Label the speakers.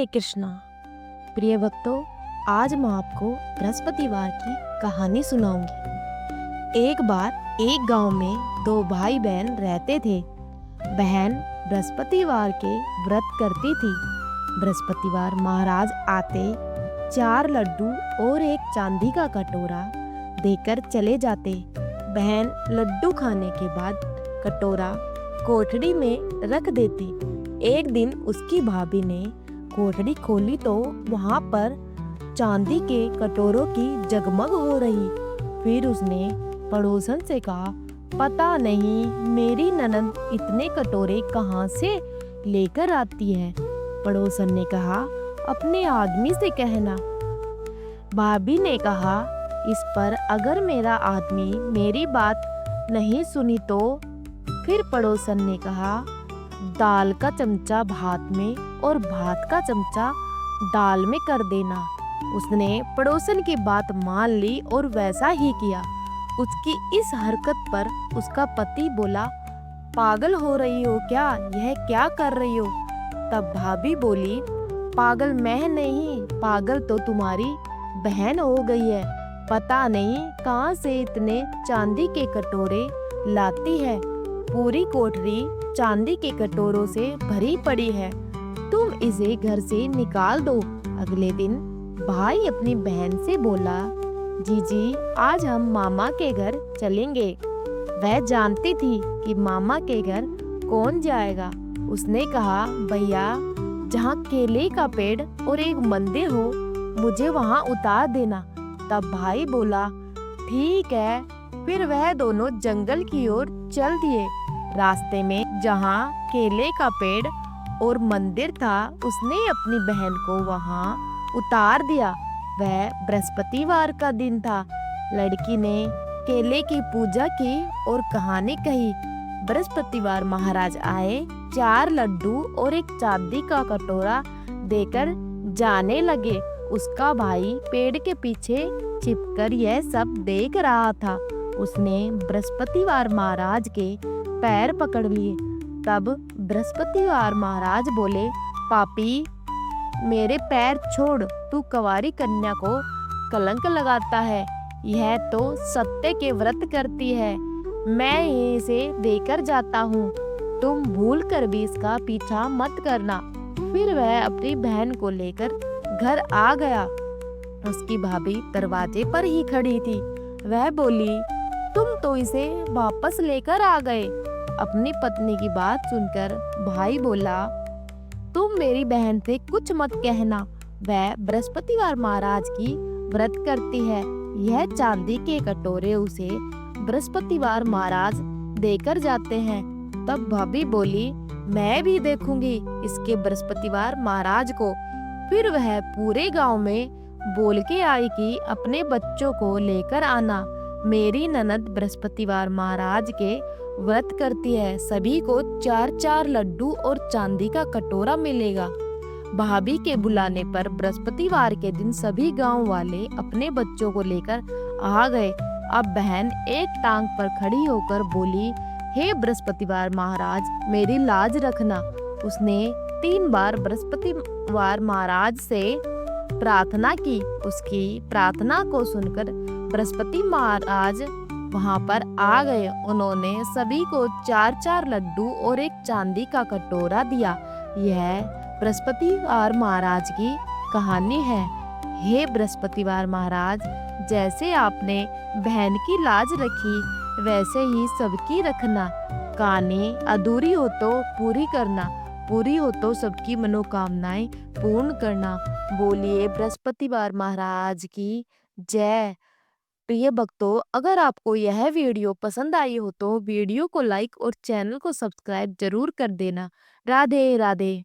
Speaker 1: राधे कृष्णा। प्रिय भक्तों, आज मैं आपको बृहस्पतिवार की कहानी सुनाऊंगी। एक बार एक गांव में दो भाई बहन रहते थे। बहन बृहस्पतिवार के व्रत करती थी। बृहस्पतिवार महाराज आते 4 लड्डू और एक चांदी का कटोरा देकर चले जाते। बहन लड्डू खाने के बाद कटोरा कोठड़ी में रख देती। एक दिन उसकी भाभी ने कोठड़ी खोली तो वहां पर चांदी के कटोरों की जगमग हो रही। फिर उसने पड़ोसन से कहा, पता नहीं मेरी ननद इतने कटोरे कहाँ से लेकर आती है। पड़ोसन ने कहा, अपने आदमी से कहना। भाभी ने कहा, इस पर अगर मेरा आदमी मेरी बात नहीं सुनी तो? फिर पड़ोसन ने कहा, दाल का चमचा भात में और भात का चमचा दाल में कर देना। उसने पड़ोसन की बात मान ली और वैसा ही किया। उसकी इस हरकत पर उसका पति बोला, पागल हो रही हो क्या? यह क्या कर रही हो? तब भाभी बोली, पागल मैं नहीं, पागल तो तुम्हारी बहन हो गई है। पता नहीं कहाँ से इतने चांदी के कटोरे लाती है। पूरी कोठरी चांदी के कटोरों से भरी पड़ी है। तुम इसे घर से निकाल दो। अगले दिन भाई अपनी बहन से बोला, जीजी आज हम मामा के घर चलेंगे। वह जानती थी कि मामा के घर कौन जाएगा। उसने कहा, भैया जहाँ केले का पेड़ और एक मंदिर हो मुझे वहाँ उतार देना। तब भाई बोला, ठीक है। फिर वह दोनों जंगल की ओर चल दिए। रास्ते में जहाँ केले का पेड़ और मंदिर था उसने अपनी बहन को वहाँ उतार दिया। वह बृहस्पतिवार का दिन था। लड़की ने केले की पूजा की और कहानी कही। बृहस्पतिवार महाराज आए, 4 लड्डू और एक चांदी का कटोरा देकर जाने लगे। उसका भाई पेड़ के पीछे छिपकर यह सब देख रहा था। उसने बृहस्पतिवार महाराज के पैर पकड़ लिए। तब बृहस्पतिवार महाराज बोले, पापी मेरे पैर छोड़, तू कुंवारी कन्या को कलंक लगाता है। यह तो सत्य के व्रत करती है। मैं इसे देकर जाता हूँ। तुम भूल कर भी इसका पीछा मत करना। फिर वह अपनी बहन को लेकर घर आ गया। उसकी भाभी दरवाजे पर ही खड़ी थी। वह बोली, तुम तो इसे वापस लेकर आ गए। अपनी पत्नी की बात सुनकर भाई बोला, तुम मेरी बहन से कुछ मत कहना। वह बृहस्पतिवार महाराज की व्रत करती है। यह चांदी के कटोरे उसे बृहस्पतिवार महाराज देकर जाते हैं। तब भाभी बोली, मैं भी देखूंगी इसके बृहस्पतिवार महाराज को। फिर वह पूरे गांव में बोल के आई कि अपने बच्चों को लेकर आना। मेरी ननद बृहस्पतिवार महाराज के व्रत करती है। सभी को 4-4 लड्डू और चांदी का कटोरा मिलेगा। भाभी के बुलाने पर बृहस्पतिवार के दिन सभी गांव वाले अपने बच्चों को लेकर आ गए। अब बहन एक टांग पर खड़ी होकर बोली, हे बृहस्पतिवार महाराज मेरी लाज रखना। उसने 3 बार बृहस्पतिवार महाराज से प्रार्थना की। उसकी प्रार्थना को सुनकर बृहस्पति महाराज वहां पर आ गए। उन्होंने सभी को 4-4 लड्डू और एक चांदी का कटोरा दिया। यह बृहस्पतिवार महाराज की कहानी है। हे बृहस्पतिवार महाराज, जैसे आपने बहन की लाज रखी वैसे ही सबकी रखना। कहानी अधूरी हो तो पूरी करना, पूरी हो तो सबकी मनोकामनाएं पूर्ण करना। बोलिए बृहस्पतिवार महाराज की जय। प्रिय भक्तों, अगर आपको यह वीडियो पसंद आई हो तो वीडियो को लाइक और चैनल को सब्सक्राइब जरूर कर देना। राधे राधे।